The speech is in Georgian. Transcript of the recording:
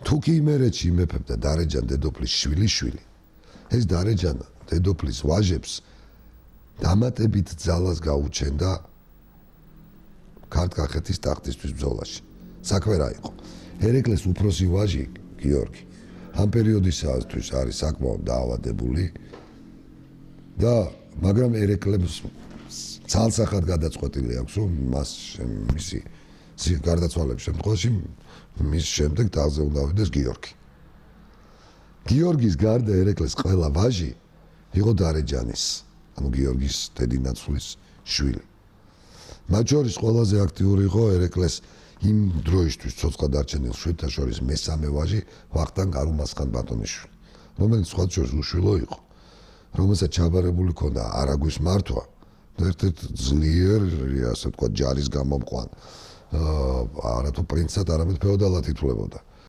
თუ კი იმერეთში იმეფებდა დარეჯან დედოფლის შვილიშვილი, ეს დარეჯან დედოფლის ვაჟებს დამატებით ძალას გაუჩენდა ქართლ-კახეთის ტახტისთვის ბრძოლაში. საქმე რა იყო? ერეკლეს უფროსი ვაჟი გიორგი ამ პერიოდისათვის არის საკმაოდ დაავადებული და მაგრამ ერეკლებს ცალსახად გადაწყვეტილი აქვს რომ მას მისი გარდაცვალების შემთხვევაში მის შემდეგ თაღზე უნდა ავიდეს გიორგი. გიორგის გარდა ერეკლეს ყველა ვაჟი იყო დარეჯანის, ანუ გიორგის დედინაცვლის შვილი. მათ შორის ყველაზე აქტიური იყო ერეკლეს იმ დროისთვის ცოცხლად დარჩენილ შვილთა შორის მესამე ვაჟი ვახტანგ არუმასხან ბატონიშვილი, რომელიც სხვა შორის უშვილო იყო, რომელსაც ჩაბარებული ჰქონდა არაგვის მართვა და ერთ-ერთ ძლიერ, ასე ვთქვათ, ჯარის გამომყვან არათუ პრინცად, არამედ ფეოდალად ითვლებოდა.